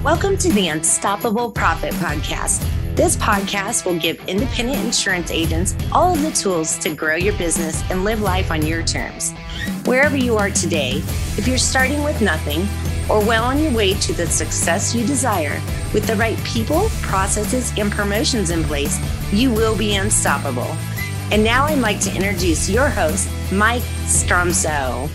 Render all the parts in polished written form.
Welcome to the Unstoppable Profit Podcast. This podcast will give independent insurance agents all of the tools to grow your business and live life on your terms. Wherever you are today, if you're starting with nothing or well on your way to the success you desire, with the right people, processes, and promotions in place, you will be unstoppable. And now I'd like to introduce your host, Mike Stromsoe.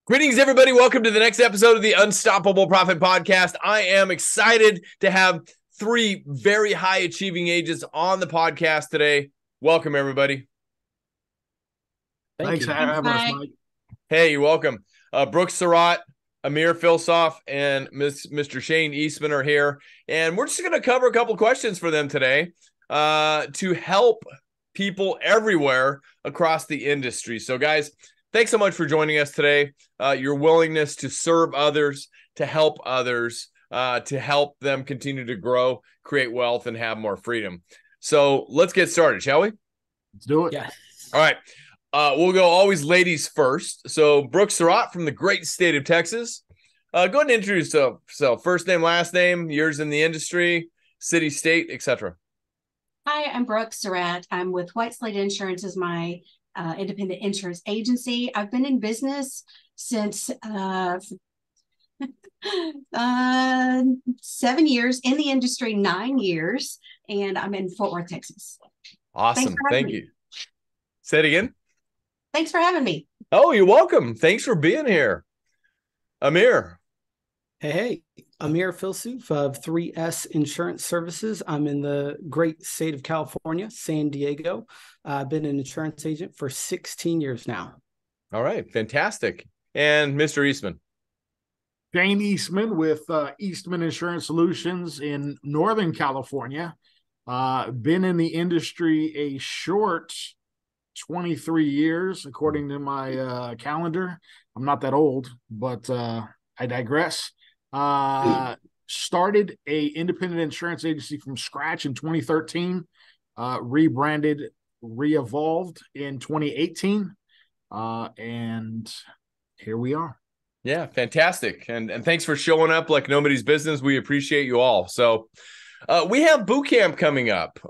Greetings, everybody. Welcome to the next episode of the Unstoppable Profit Podcast. I am excited to have three very high-achieving agents on the podcast today. Welcome, everybody. Thanks for having us, Mike. Hey, you're welcome. Brooke Sarratt, Amir Filsoof, and Mr. Shane Eastman are here. And we're just going to cover a couple questions for them today to help people everywhere across the industry. So, guys, thanks so much for joining us today. Your willingness to serve others, to help others, to help them continue to grow, create wealth, and have more freedom. So let's get started, shall we? Let's do it. Yes. All right. We'll go always ladies first. So Brooke Sarratt from the great state of Texas. Go ahead and introduce yourself. First name, last name, years in the industry, city, state, etc. Hi, I'm Brooke Sarratt. I'm with White Slate Insurance as my independent insurance agency. I've been in business since 7 years, in the industry 9 years, and I'm in Fort Worth, Texas. Awesome. Thank you. Say it again. Thanks for having me. Oh, you're welcome. Thanks for being here. Amir. Hey, Amir Filsoof of 3S Insurance Services. I'm in the great state of California, San Diego. I've been an insurance agent for 16 years now. All right, fantastic. And Mr. Eastman. Shane Eastman with Eastman Insurance Solutions in Northern California. Been in the industry a short 23 years, according to my calendar. I'm not that old, but I digress. Started a independent insurance agency from scratch in 2013, rebranded, re-evolved in 2018, and here we are. Yeah, fantastic. And thanks for showing up like nobody's business. We appreciate you all. So we have boot camp coming up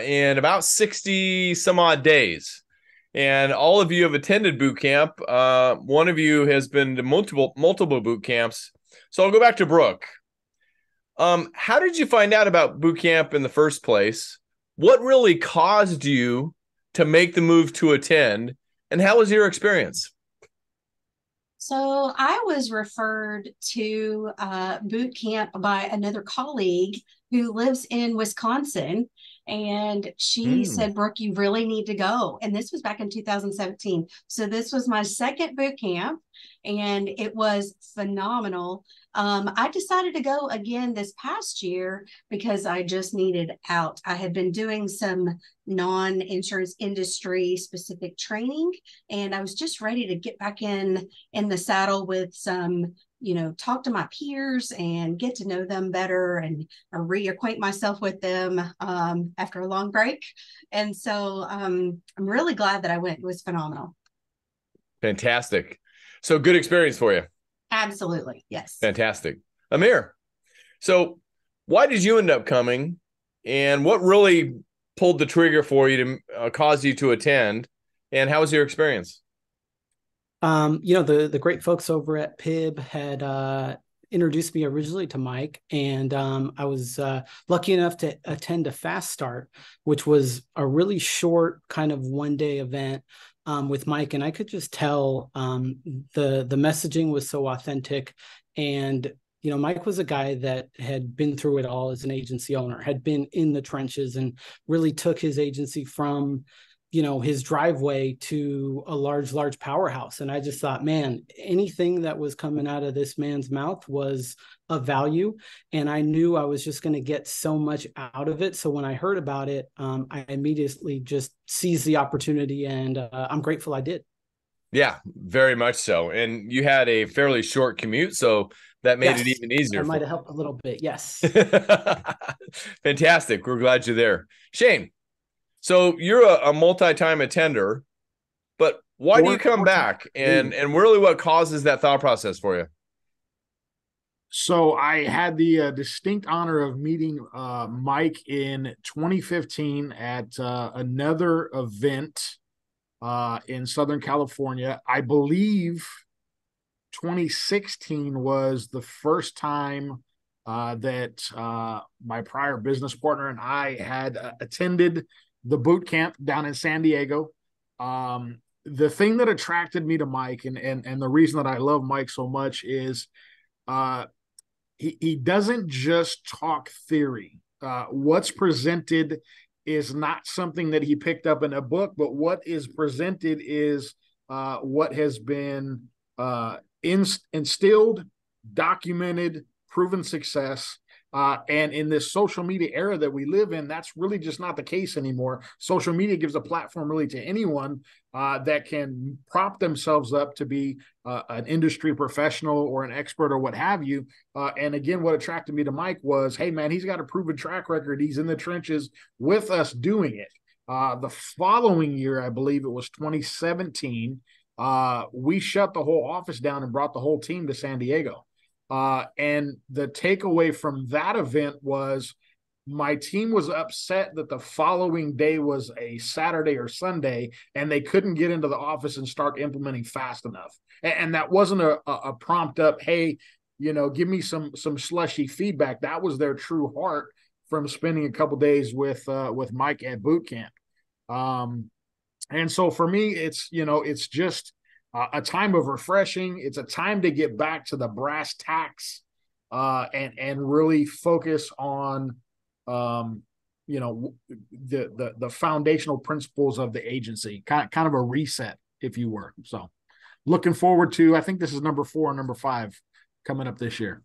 in about 60 some odd days. And all of you have attended boot camp. One of you has been to multiple boot camps. So I'll go back to Brooke. How did you find out about boot camp in the first place? What really caused you to make the move to attend? And how was your experience? So I was referred to boot camp by another colleague who lives in Wisconsin. And she said, Brooke, you really need to go. And this was back in 2017. So this was my second boot camp, and it was phenomenal. I decided to go again this past year because I just needed out. I had been doing some non-insurance industry specific training, and I was just ready to get back in the saddle with some, talk to my peers and get to know them better and reacquaint myself with them after a long break. And so I'm really glad that I went. It was phenomenal. Fantastic. So good experience for you. Absolutely. Yes. Fantastic. Amir, so why did you end up coming, and what really pulled the trigger for you to cause you to attend, and how was your experience? The great folks over at PIB had introduced me originally to Mike, and I was lucky enough to attend a fast start, which was a really short kind of one-day event with Mike, and I could just tell the messaging was so authentic. And Mike was a guy that had been through it all as an agency owner, had been in the trenches, and really took his agency from his driveway to a large powerhouse. And I just thought, man, anything that was coming out of this man's mouth was of value. And I knew I was just going to get so much out of it. So when I heard about it, I immediately just seized the opportunity, and I'm grateful I did. Yeah, very much so. And you had a fairly short commute, so that made it even easier. That might have helped a little bit. Yes. Fantastic. We're glad you're there. Shane, so you're a multi-time attender, but why do you come back? And really what causes that thought process for you? So I had the distinct honor of meeting Mike in 2015 at another event in Southern California. I believe 2016 was the first time that my prior business partner and I had attended the boot camp down in San Diego. The thing that attracted me to Mike and the reason that I love Mike so much is he doesn't just talk theory. What's presented is not something that he picked up in a book, but what is presented is what has been instilled, documented, proven success. And in this social media era that we live in, that's really just not the case anymore. Social media gives a platform really to anyone that can prop themselves up to be an industry professional or an expert or what have you. And again, what attracted me to Mike was, hey, man, he's got a proven track record. He's in the trenches with us doing it. The following year, I believe it was 2017, we shut the whole office down and brought the whole team to San Diego. And the takeaway from that event was my team was upset that the following day was a Saturday or Sunday and they couldn't get into the office and start implementing fast enough. And that wasn't a prompt up, hey, give me some slushy feedback. That was their true heart from spending a couple days with Mike at boot camp. And so for me, it's just a time of refreshing. It's a time to get back to the brass tacks and really focus on, the foundational principles of the agency, kind of a reset, if you were. So looking forward to, I think this is number 4 and number 5 coming up this year.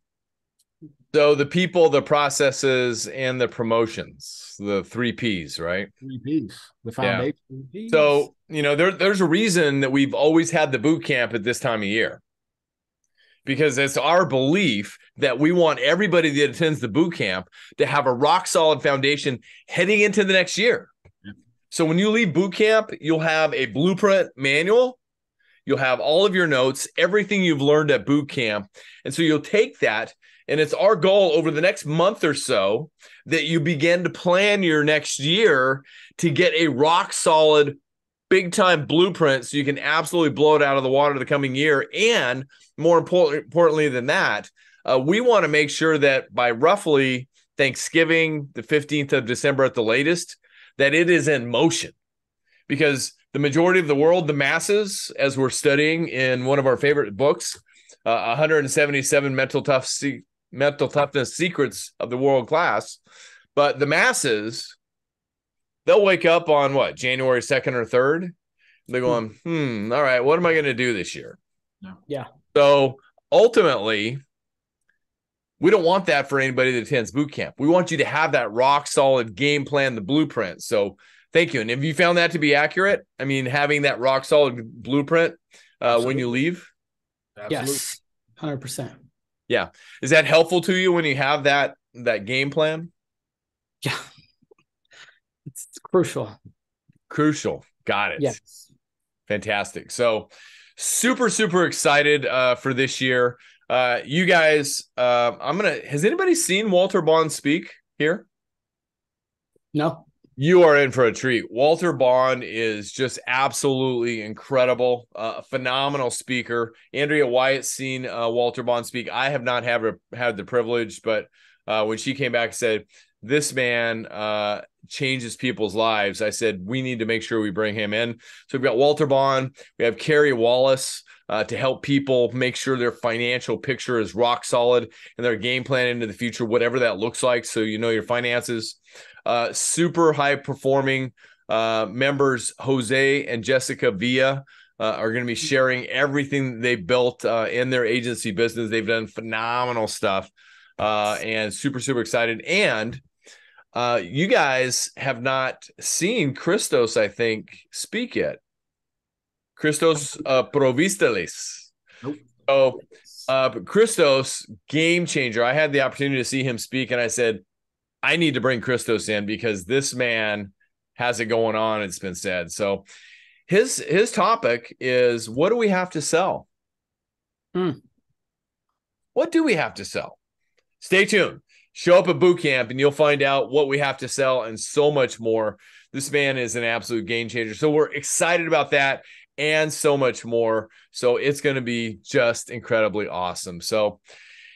So the people, the processes, and the promotions, the 3 Ps, right? 3 Ps, the foundation. Yeah. So, there's a reason that we've always had the boot camp at this time of year, because it's our belief that we want everybody that attends the boot camp to have a rock solid foundation heading into the next year. Yeah. So when you leave boot camp, you'll have a blueprint manual. You'll have all of your notes, everything you've learned at boot camp. And so you'll take that. And it's our goal over the next month or so that you begin to plan your next year to get a rock solid, big time blueprint so you can absolutely blow it out of the water the coming year. And more importantly than that, we want to make sure that by roughly Thanksgiving, the 15th of December at the latest, that it is in motion. Because the majority of the world, the masses, as we're studying in one of our favorite books, 177 mental toughness secrets of the world class. But the masses, they'll wake up on January 2nd or 3rd. They're going, all right, what am I going to do this year? Yeah. So ultimately, we don't want that for anybody that attends boot camp. We want you to have that rock solid game plan, the blueprint. So thank you. And have you found that to be accurate? I mean, having that rock solid blueprint when you leave? Absolutely. Yes, 100%. Yeah. Is that helpful to you when you have that game plan? Yeah. It's crucial. Crucial. Got it. Yes. Fantastic. So super, super excited for this year. You guys, has anybody seen Walter Bond speak here? No. You are in for a treat. Walter Bond is just absolutely incredible, a phenomenal speaker. Andrea Wyatt's seen Walter Bond speak. I have not had the privilege, but when she came back and said, this man changes people's lives, I said, we need to make sure we bring him in. So we've got Walter Bond. We have Carey Wallace to help people make sure their financial picture is rock solid and their game plan into the future, whatever that looks like. So your finances. Super high performing members, Jose and Jessica Villa, are going to be sharing everything they built in their agency business. They've done phenomenal stuff and super, super excited. And you guys have not seen Christos, I think, speak yet. Christos Provistalis. Nope. So Christos, game changer. I had the opportunity to see him speak, and I said, I need to bring Christos in because this man has it going on, it's been said. So his topic is, what do we have to sell? What do we have to sell? Stay tuned. Show up at boot camp and you'll find out what we have to sell and so much more. This man is an absolute game changer. So we're excited about that and so much more. So it's going to be just incredibly awesome. So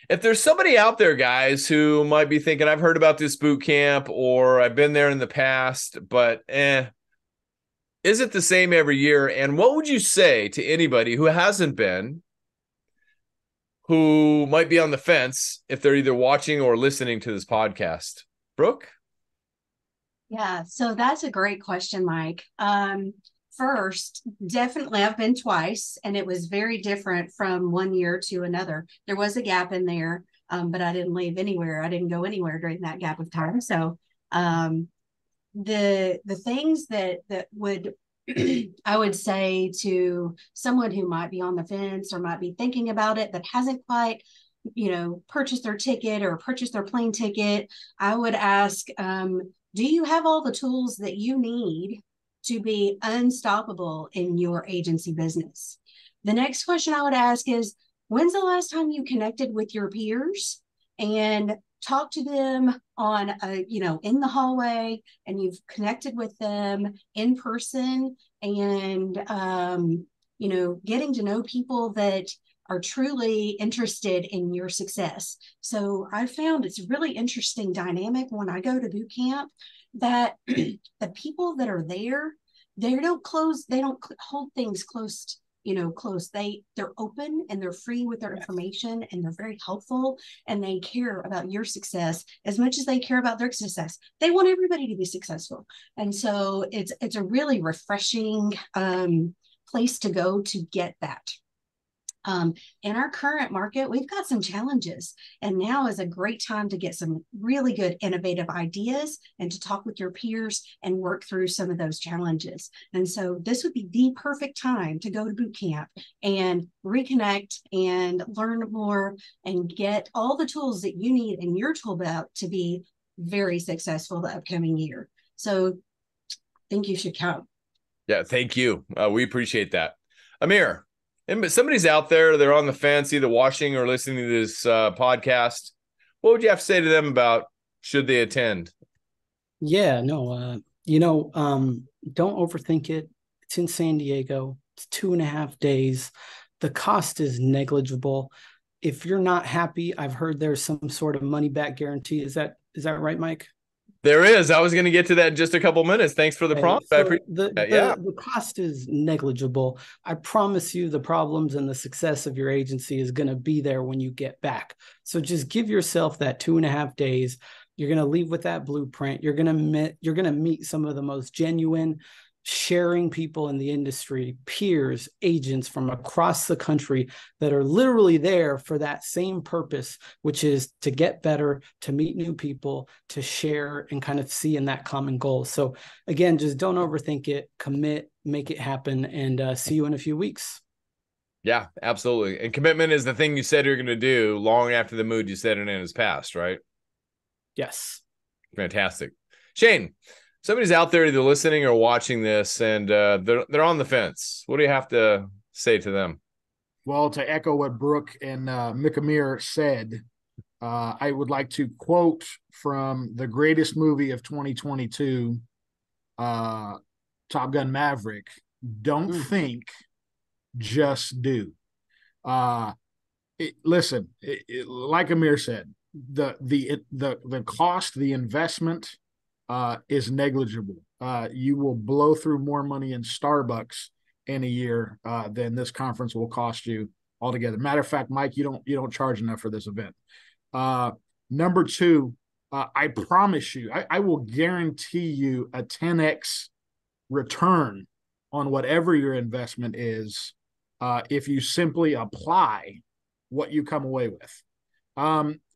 if there's somebody out there, guys, who might be thinking, I've heard about this boot camp or I've been there in the past, but is it the same every year? And what would you say to anybody who hasn't been, who might be on the fence if they're either watching or listening to this podcast? Brooke? Yeah, so that's a great question, Mike. First, definitely I've been twice, and it was very different from one year to another. There was a gap in there, but I didn't leave anywhere. I didn't go anywhere during that gap of time. So the things that would I would say to someone who might be on the fence or might be thinking about it that hasn't quite, purchased their ticket or purchased their plane ticket, I would ask, do you have all the tools that you need to be unstoppable in your agency business? The next question I would ask is, when's the last time you connected with your peers and talked to them on in the hallway, and you've connected with them in person, and getting to know people that are truly interested in your success. So I found it's a really interesting dynamic when I go to boot camp that the people that are there, they don't hold things close. They're open and they're free with their information, and they're very helpful, and they care about your success as much as they care about their success. They want everybody to be successful. And so it's a really refreshing place to go to get that. In our current market, we've got some challenges, and now is a great time to get some really good innovative ideas and to talk with your peers and work through some of those challenges. And so this would be the perfect time to go to boot camp and reconnect and learn more and get all the tools that you need in your tool belt to be very successful the upcoming year. So I think you should come. Yeah, thank you. We appreciate that. Amir, and somebody's out there, they're on the fence, either watching or listening to this podcast. What would you have to say to them about should they attend? Yeah, no, don't overthink it. It's in San Diego. It's 2.5 days. The cost is negligible. If you're not happy, I've heard there's some sort of money back guarantee. Is that right, Mike? There is. I was going to get to that in just a couple minutes. Thanks for the prompt. So the cost is negligible. I promise you the problems and the success of your agency is going to be there when you get back. So just give yourself that 2.5 days. You're going to leave with that blueprint. You're going to meet some of the most genuine, sharing people in the industry, peers, agents from across the country that are literally there for that same purpose, which is to get better, to meet new people, to share and kind of see in that common goal. So again, just don't overthink it, commit, make it happen, and see you in a few weeks. Yeah, absolutely. And commitment is the thing you said you're going to do long after the mood you set it in has passed, right? Yes. Fantastic. Shane, somebody's out there either listening or watching this, and they're on the fence. What do you have to say to them? Well, to echo what Brooke and Amir said, I would like to quote from the greatest movie of 2022, Top Gun Maverick. Don't think, just do. Listen, like Amir said, the cost, the investment is negligible. You will blow through more money in Starbucks in a year than this conference will cost you altogether. Matter of fact, Mike, you don't charge enough for this event. Number two, I promise you, I will guarantee you a 10x return on whatever your investment is if you simply apply what you come away with.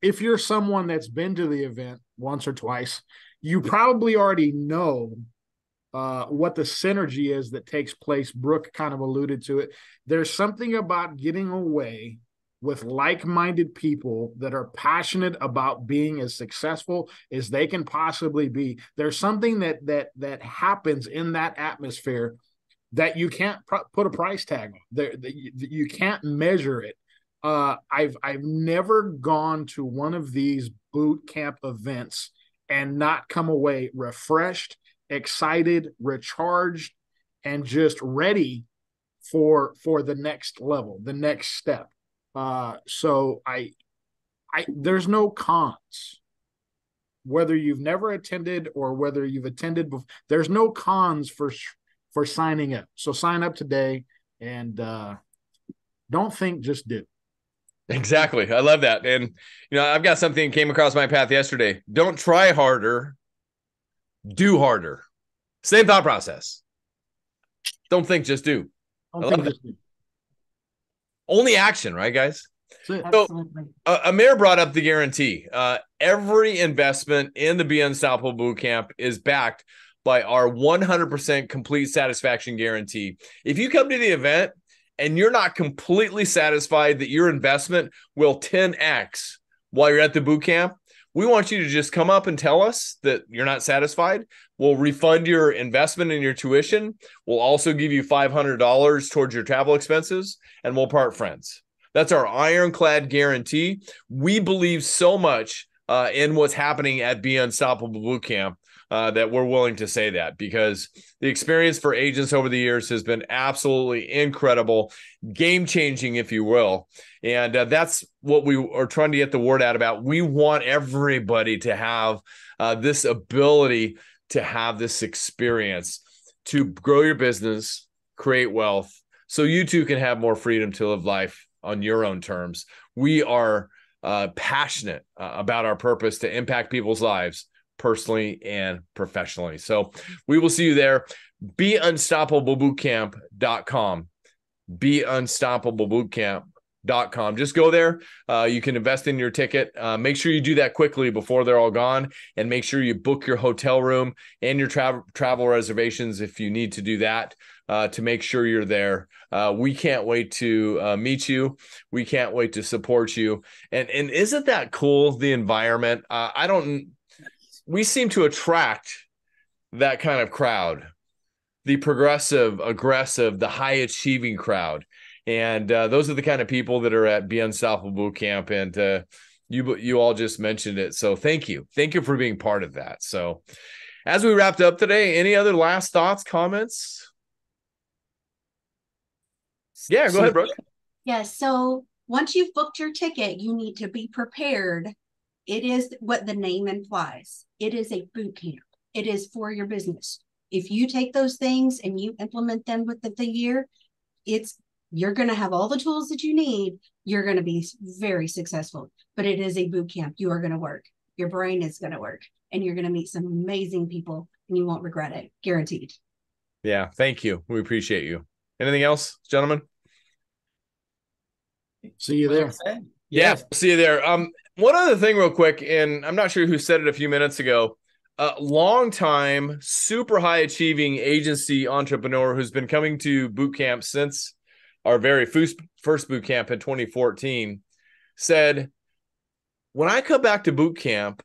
If you're someone that's been to the event once or twice, you probably already know what the synergy is that takes place. Brooke kind of alluded to it. There's something about getting away with like-minded people that are passionate about being as successful as they can possibly be. There's something that happens in that atmosphere that you can't put a price tag on. You can't measure it. I've never gone to one of these boot camp events and not come away refreshed, excited, recharged, and just ready for the next level, the next step. So there's no cons. Whether you've never attended or whether you've attended before, there's no cons for signing up. So sign up today, and don't think, just do. Exactly. I love that. And, I've got something that came across my path yesterday. Don't try harder, do harder. Same thought process. Don't think, just do. Don't think, just do. Only action, right, guys? Absolutely. So Amir brought up the guarantee. Every investment in the Be Unstoppable Bootcamp is backed by our 100% complete satisfaction guarantee. If you come to the event and you're not completely satisfied that your investment will 10x while you're at the bootcamp, we want you to just come up and tell us that you're not satisfied. We'll refund your investment and your tuition. We'll also give you $500 towards your travel expenses, and we'll part friends. That's our ironclad guarantee. We believe so much in what's happening at Be Unstoppable Bootcamp that we're willing to say that, because the experience for agents over the years has been absolutely incredible, game-changing, if you will. And that's what we are trying to get the word out about. We want everybody to have this ability to have this experience to grow your business, create wealth, so you too can have more freedom to live life on your own terms. We are passionate about our purpose to impact people's lives personally and professionally. So we will see you there. BeUnstoppableBootcamp.com. BeUnstoppableBootcamp.com. Just go there. You can invest in your ticket. Make sure you do that quickly before they're all gone, and make sure you book your hotel room and your travel reservations if you need to do that to make sure you're there. We can't wait to meet you. We can't wait to support you. And isn't that cool, the environment? We seem to attract that kind of crowd, the progressive, aggressive, the high achieving crowd. And those are the kind of people that are at Be Unstoppable Bootcamp. And you all just mentioned it. So thank you. Thank you for being part of that. So as we wrapped up today, any other last thoughts, comments? Yeah, go ahead, Brooke. Yes. So once you've booked your ticket, you need to be prepared. It is what the name implies. It is a boot camp. It is for your business. If you take those things and you implement them within the year, you're going to have all the tools that you need. You're going to be very successful. But it is a boot camp. You are going to work. Your brain is going to work. And you're going to meet some amazing people, and you won't regret it. Guaranteed. Yeah, thank you. We appreciate you. Anything else, gentlemen? See you there. Yeah, see you there. One other thing real quick, and I'm not sure who said it a few minutes ago, long time, super high achieving agency entrepreneur who's been coming to boot camp since our very first boot camp in 2014 said, when I come back to boot camp,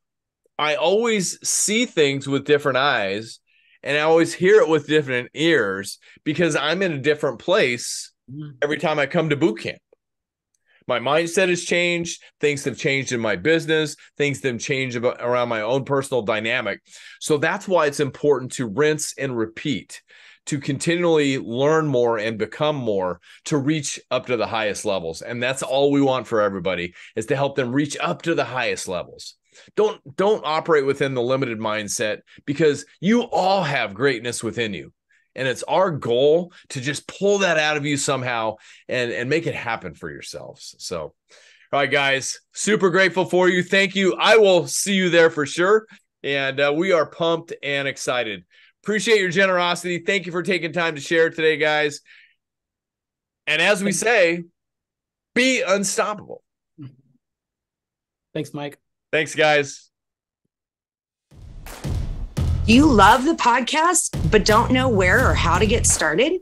I always see things with different eyes, and I always hear it with different ears, because I'm in a different place every time I come to boot camp. My mindset has changed. Things have changed in my business. Things have changed around my own personal dynamic. So that's why it's important to rinse and repeat, to continually learn more and become more, to reach up to the highest levels. And that's all we want for everybody, is to help them reach up to the highest levels. Don't operate within the limited mindset, because you all have greatness within you. And it's our goal to just pull that out of you somehow and make it happen for yourselves. So, all right, guys, super grateful for you. Thank you. I will see you there for sure. And we are pumped and excited. Appreciate your generosity. Thank you for taking time to share today, guys. And as we say, be unstoppable. Thanks, Mike. Thanks, guys. Do you love the podcast, but don't know where or how to get started?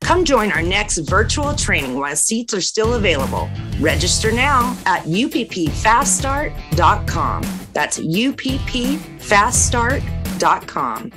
Come join our next virtual training while seats are still available. Register now at uppfaststart.com. That's uppfaststart.com.